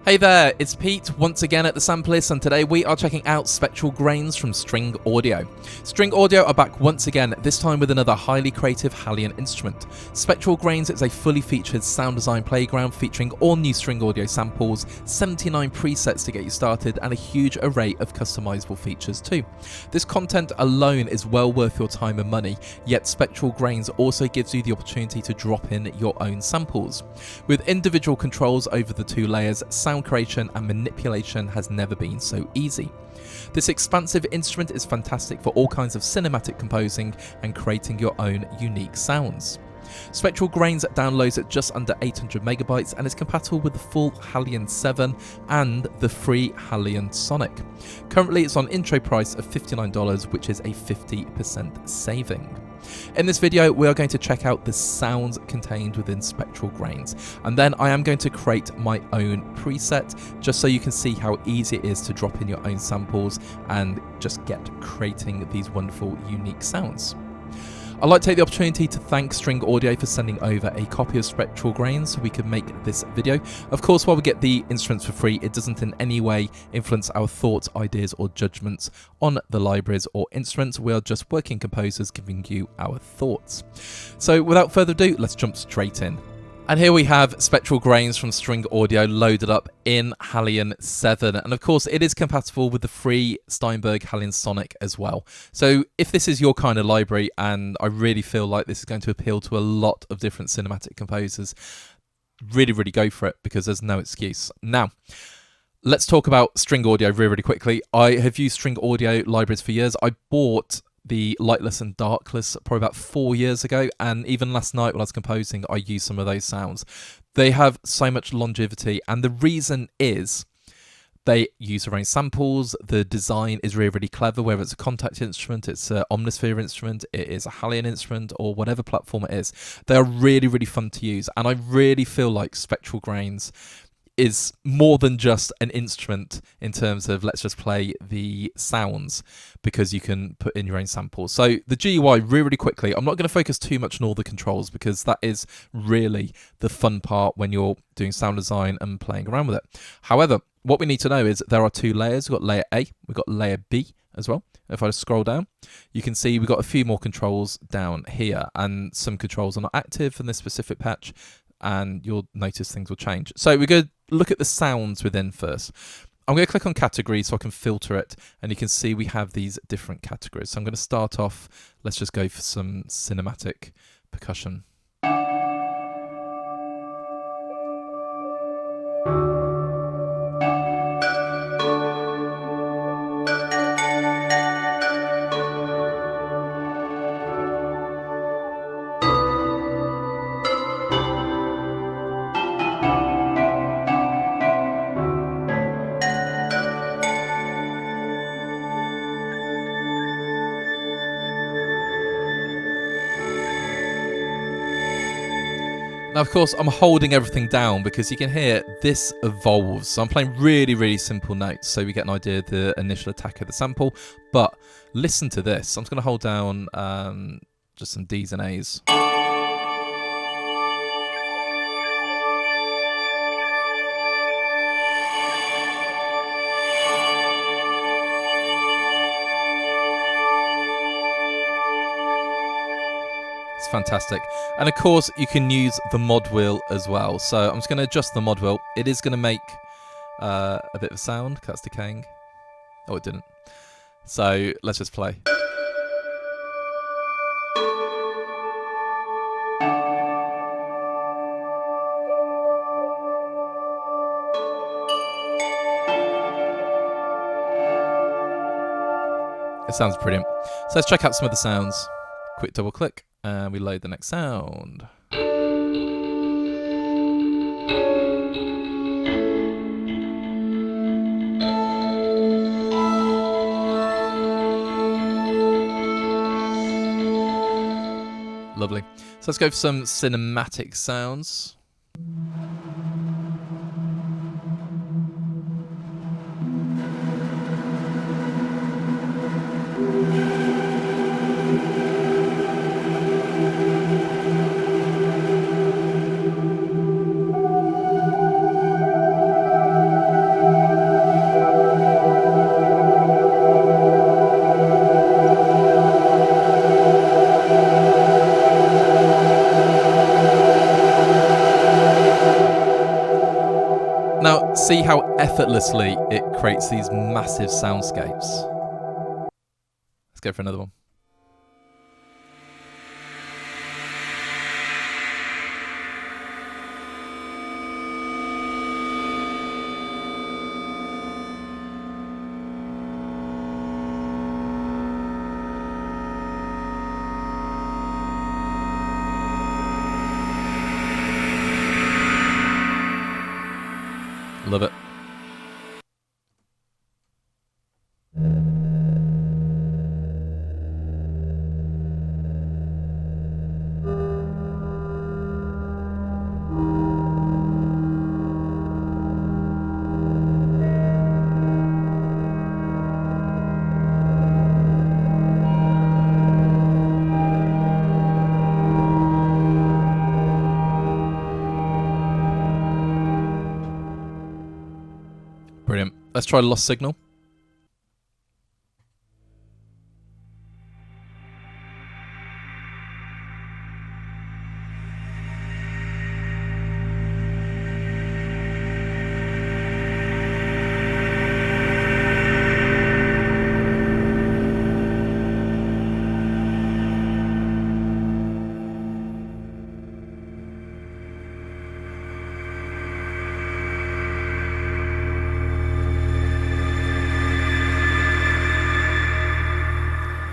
Hey there, it's Pete once again at the Samplist, and today we are checking out Spectral Grains from String Audio. String Audio are back once again, this time with another highly creative HALion instrument. Spectral Grains is a fully featured sound design playground featuring all new string audio samples, 79 presets to get you started, and a huge array of customizable features too. This content alone is well worth your time and money, yet Spectral Grains also gives you the opportunity to drop in your own samples. With individual controls over the two layers, sound creation and manipulation has never been so easy. This expansive instrument is fantastic for all kinds of cinematic composing and creating your own unique sounds. Spectral Grains downloads at just under 800 megabytes and is compatible with the full HALion 7 and the free HALion Sonic. Currently it's on intro price of $59, which is a 50% saving. In this video, we are going to check out the sounds contained within Spectral Grains, and then I am going to create my own preset, just so you can see how easy it is to drop in your own samples and just get creating these wonderful, unique sounds. I'd like to take the opportunity to thank String Audio for sending over a copy of Spectral Grains so we could make this video. Of course, while we get the instruments for free, it doesn't in any way influence our thoughts, ideas or judgments on the libraries or instruments. We are just working composers giving you our thoughts. So without further ado, let's jump straight in. And here we have Spectral Grains from String Audio loaded up in HALion 7. And of course, it is compatible with the free Steinberg HALion Sonic as well. So if this is your kind of library, and I really feel like this is going to appeal to a lot of different cinematic composers, really go for it, because there's no excuse. Now, let's talk about String Audio really quickly. I have used String Audio libraries for years. I bought the Lightless and Darkless probably about 4 years ago, and even last night when I was composing I used some of those sounds. They have so much longevity, and the reason is they use their own samples. The design is really clever, whether it's a contact instrument, it's an Omnisphere instrument, it is a HALion instrument, or whatever platform it is. They are really fun to use, and I really feel like Spectral Grains is more than just an instrument in terms of let's just play the sounds, because you can put in your own samples. So the GUI really quickly, I'm not going to focus too much on all the controls, because that is really the fun part when you're doing sound design and playing around with it. However, what we need to know is there are two layers. We've got layer A, we've got layer B as well. If I just scroll down, you can see we've got a few more controls down here, and some controls are not active in this specific patch, and you'll notice things will change. So we're going to look at the sounds within first. I'm going to click on categories so I can filter it, and you can see we have these different categories. So I'm going to start off, let's just go for some cinematic percussion. Now, of course, I'm holding everything down because you can hear this evolves. So I'm playing really simple notes, so we get an idea of the initial attack of the sample. But listen to this. I'm just going to hold down just some Ds and As. It's fantastic. And of course, you can use the mod wheel as well. So I'm just going to adjust the mod wheel. It is going to make a bit of a sound. That's decaying. Oh, it didn't. So let's just play. It sounds brilliant. So let's check out some of the sounds. Quick double click. And we load the next sound. Lovely. So let's go for some cinematic sounds. see how effortlessly it creates these massive soundscapes. Let's go for another one. Love it. Brilliant. Let's try lost signal.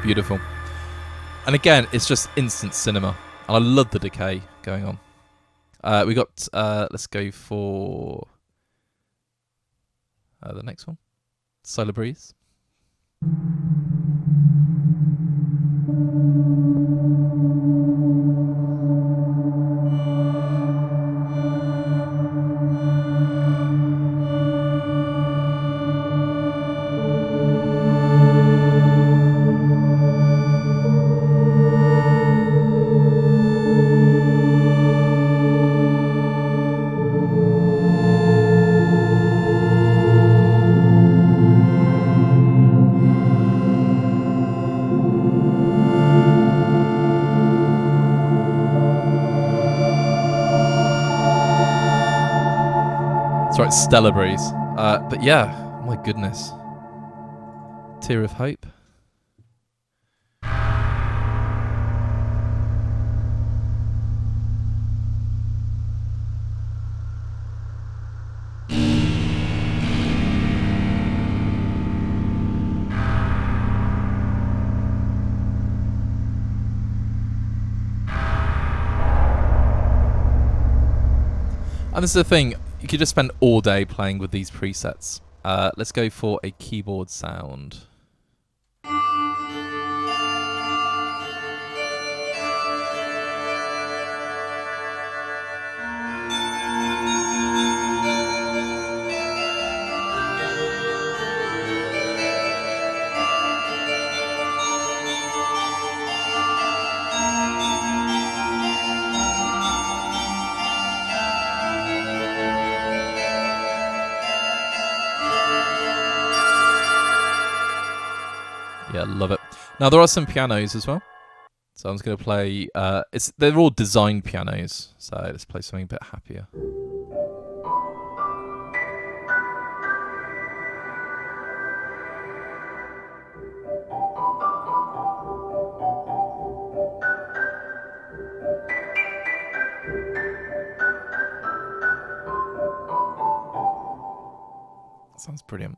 Beautiful. And again, it's just instant cinema. And I love the decay going on. We got, let's go for the next one. Solar Breeze. Sorry, it's Stellar Breeze. But yeah, my goodness. Tear of Hope. And this is the thing, you could just spend all day playing with these presets. Let's go for a keyboard sound. Yeah, love it. Now there are some pianos as well, so I'm just going to play. They're all designed pianos, so let's play something a bit happier. That sounds brilliant.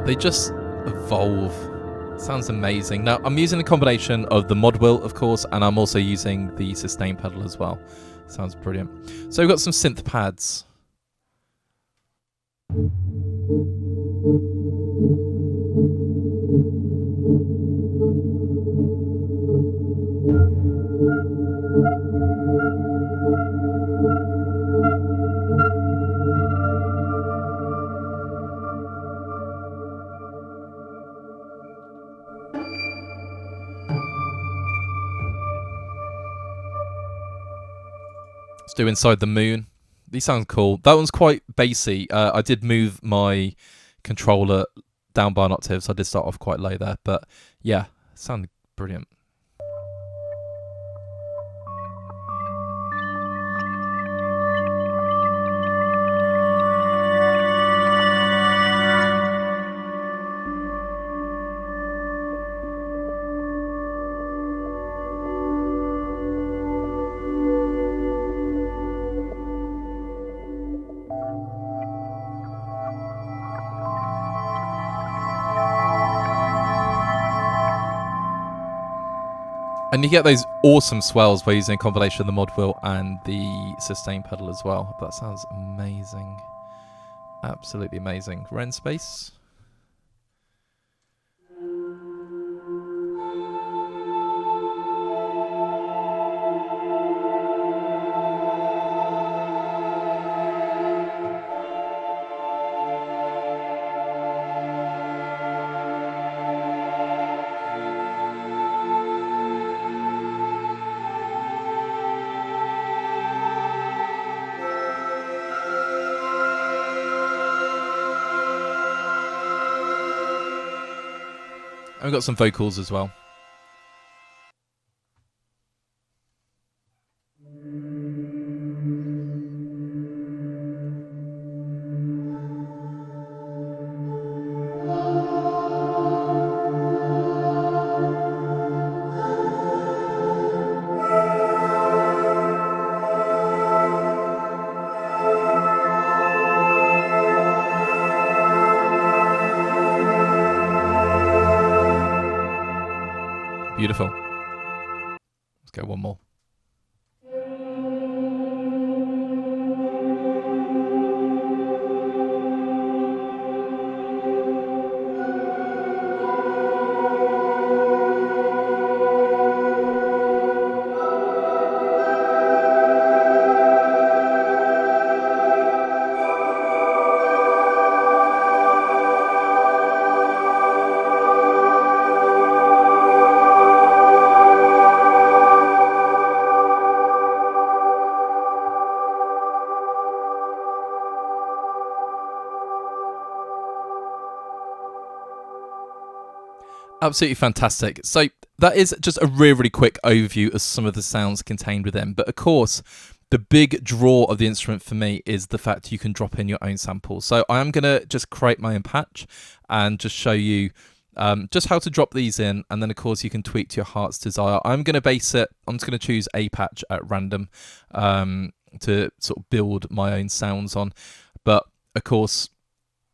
They just evolve. Sounds amazing. Now, I'm using a combination of the mod wheel, of course, and I'm also using the sustain pedal as well. Sounds brilliant. So we've got some synth pads. Let's do Inside the Moon. These sound cool. That one's quite bassy. I did move my controller down by an octave, so I did start off quite low there. But yeah, sounded brilliant. And you get those awesome swells by using a combination of the mod wheel and the sustain pedal as well. That sounds amazing. Absolutely amazing. Ren space. And we've got some vocals as well. Beautiful. Let's go one more. Absolutely fantastic. So that is just a really, really quick overview of some of the sounds contained within. But of course, the big draw of the instrument for me is the fact you can drop in your own samples. So I am going to just create my own patch and just show you just how to drop these in. And then, of course, you can tweak to your heart's desire. I'm going to base it. I'm just going to choose a patch at random to sort of build my own sounds on. But, of course,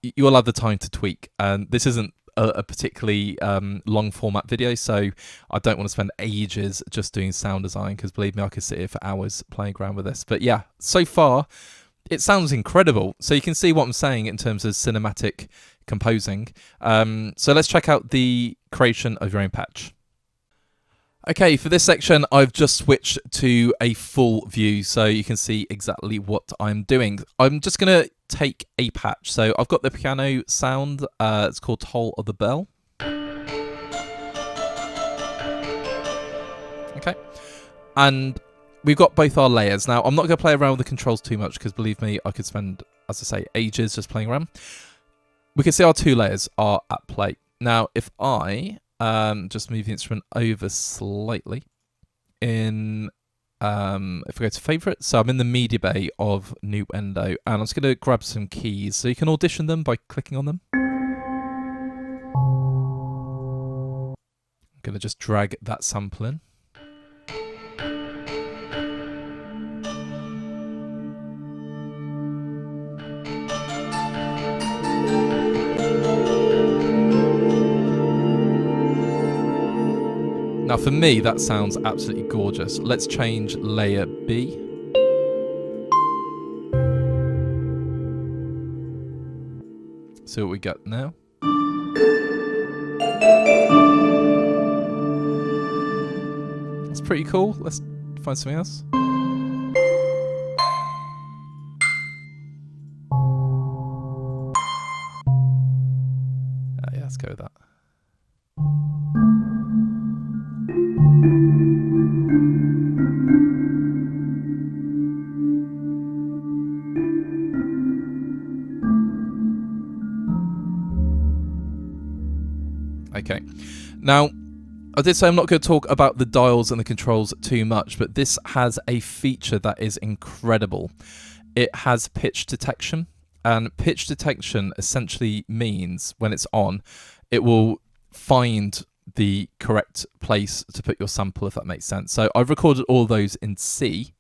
you'll have the time to tweak. And this isn't a particularly long format video, so I don't want to spend ages just doing sound design, because believe me, I could sit here for hours playing around with this. But yeah, so far it sounds incredible. So you can see what I'm saying in terms of cinematic composing. So let's check out the creation of your own patch. Okay, for this section, I've just switched to a full view so you can see exactly what I'm doing. I'm just going to take a patch. So I've got the piano sound. It's called Toll of the Bell. Okay. And we've got both our layers. Now, I'm not going to play around with the controls too much because, believe me, I could spend, as I say, ages just playing around. We can see our two layers are at play. Now, if I just move the instrument over slightly in, if I go to favorite, so I'm in the media bay of Nuendo, and I'm just going to grab some keys so you can audition them by clicking on them. I'm going to just drag that sample in. Now for me, that sounds absolutely gorgeous. Let's change layer B. See what we get now. That's pretty cool. Let's find something else. Yeah, let's go with that. Okay, now I did say I'm not going to talk about the dials and the controls too much, but this has a feature that is incredible. It has pitch detection, and pitch detection essentially means when it's on, it will find the correct place to put your sample, if that makes sense. So I've recorded all those in C,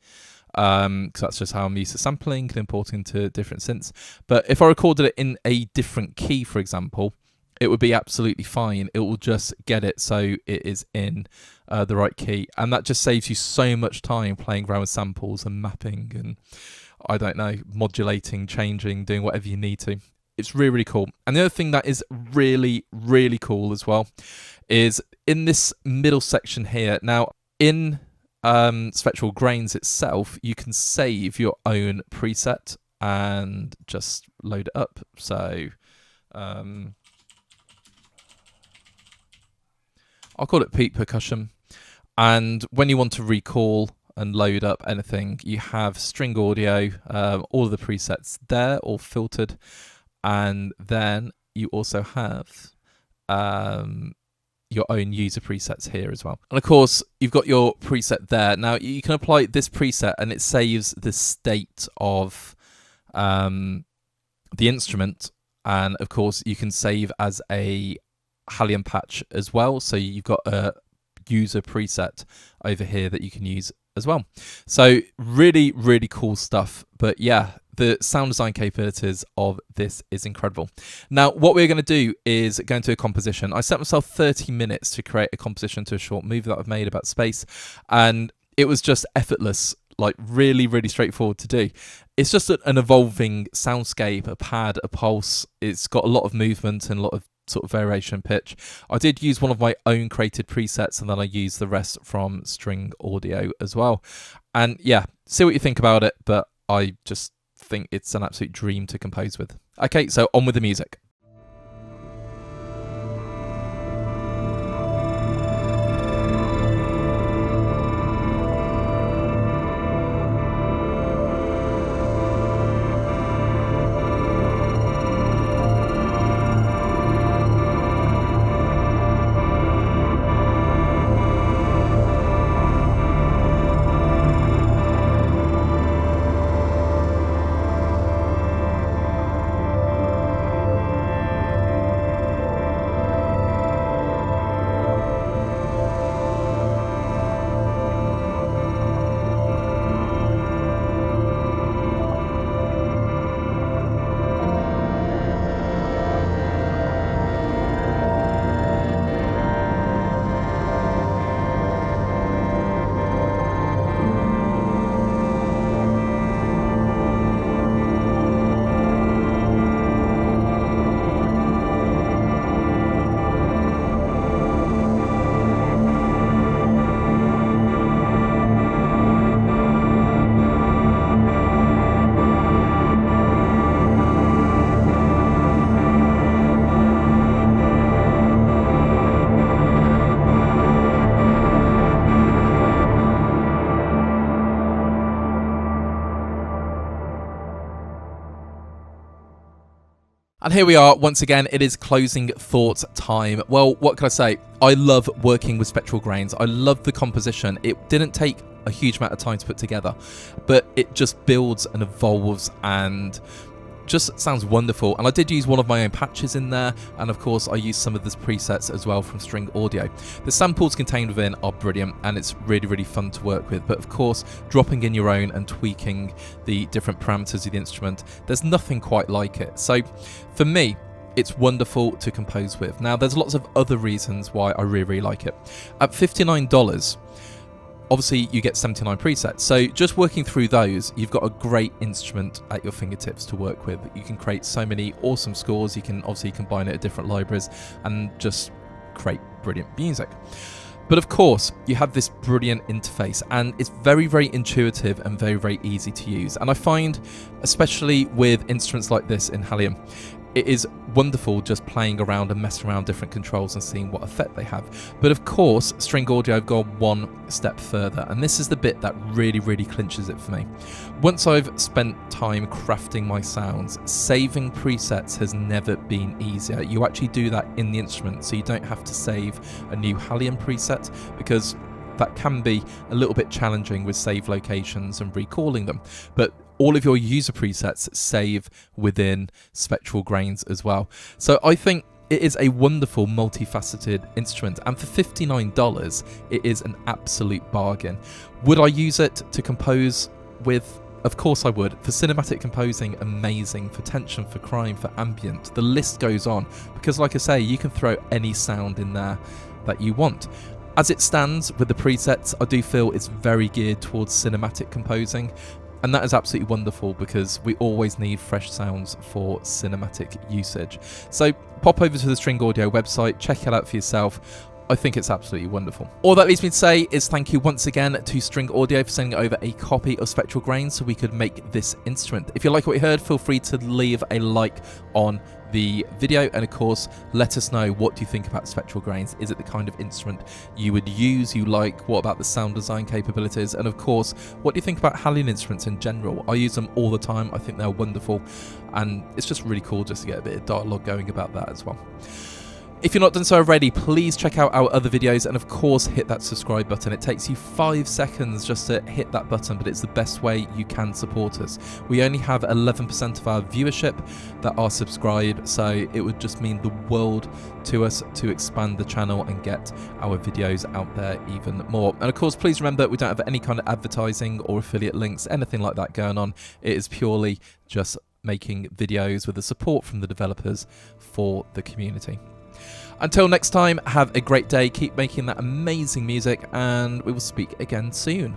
because that's just how I'm used to sampling and importing to different synths. But if I recorded it in a different key, for example, it would be absolutely fine. It will just get it so it is in the right key. And that just saves you so much time playing around with samples and mapping and, I don't know, modulating, changing, doing whatever you need to. It's really, really cool. And the other thing that is really, really cool as well is in this middle section here. Now, in Spectral Grains itself, you can save your own preset and just load it up. So I'll call it Pete Percussion. And when you want to recall and load up anything, you have string audio, all of the presets there, all filtered. And then you also have your own user presets here as well. And of course, you've got your preset there. Now, you can apply this preset and it saves the state of the instrument. And of course, you can save as a HALion patch as well. So you've got a user preset over here that you can use as well. So really, really cool stuff. But yeah, the sound design capabilities of this is incredible. Now, what we're going to do is go into a composition. I set myself 30 minutes to create a composition to a short movie that I've made about space, and it was just effortless, like really, really straightforward to do. It's just an evolving soundscape, a pad, a pulse. It's got a lot of movement and a lot of sort of variation in pitch. I did use one of my own created presets, and then I used the rest from String Audio as well. And yeah, see what you think about it, but I just think it's an absolute dream to compose with. Okay, so on with the music. And here we are, once again, it is closing thoughts time. Well, what can I say? I love working with Spectral Grains. I love the composition. It didn't take a huge amount of time to put together, but it just builds and evolves and just sounds wonderful. And I did use one of my own patches in there, and of course I used some of the presets as well from String Audio. The samples contained within are brilliant, and it's really, really fun to work with. But of course, dropping in your own and tweaking the different parameters of the instrument, there's nothing quite like it. So for me, it's wonderful to compose with. Now, there's lots of other reasons why I really, really like it. At $59, obviously you get 79 presets. So just working through those, you've got a great instrument at your fingertips to work with. You can create so many awesome scores. You can obviously combine it at different libraries and just create brilliant music. But of course, you have this brilliant interface, and it's very, very intuitive and very, very easy to use. And I find, especially with instruments like this in HALion, it is wonderful just playing around and messing around different controls and seeing what effect they have. But of course, String Audio have gone one step further, and this is the bit that really, really clinches it for me. Once I've spent time crafting my sounds, saving presets has never been easier. You actually do that in the instrument, so you don't have to save a new HALion preset, because that can be a little bit challenging with save locations and recalling them. But all of your user presets save within Spectral Grains as well. So I think it is a wonderful multifaceted instrument, and for $59 it is an absolute bargain. Would I use it to compose with? Of course I would. For cinematic composing, amazing. For tension, for crime, for ambient, the list goes on, because like I say, you can throw any sound in there that you want. As it stands with the presets, I do feel it's very geared towards cinematic composing, and that is absolutely wonderful, because we always need fresh sounds for cinematic usage. So pop over to the String Audio website, check it out for yourself. I think it's absolutely wonderful. All that leaves me to say is thank you once again to String Audio for sending over a copy of Spectral Grains so we could make this instrument. If you like what you heard, feel free to leave a like on the video, and of course let us know, what do you think about Spectral Grains? Is it the kind of instrument you would use, you like? What about the sound design capabilities? And of course, what do you think about HALion instruments in general? I use them all the time. I think they're wonderful, and it's just really cool just to get a bit of dialogue going about that as well. If you're not done so already, please check out our other videos, and of course hit that subscribe button. It takes you 5 seconds just to hit that button, but it's the best way you can support us. We only have 11% of our viewership that are subscribed, so it would just mean the world to us to expand the channel and get our videos out there even more. And of course, please remember, we don't have any kind of advertising or affiliate links, anything like that going on. It is purely just making videos with the support from the developers for the community. Until next time, have a great day, keep making that amazing music, and we will speak again soon.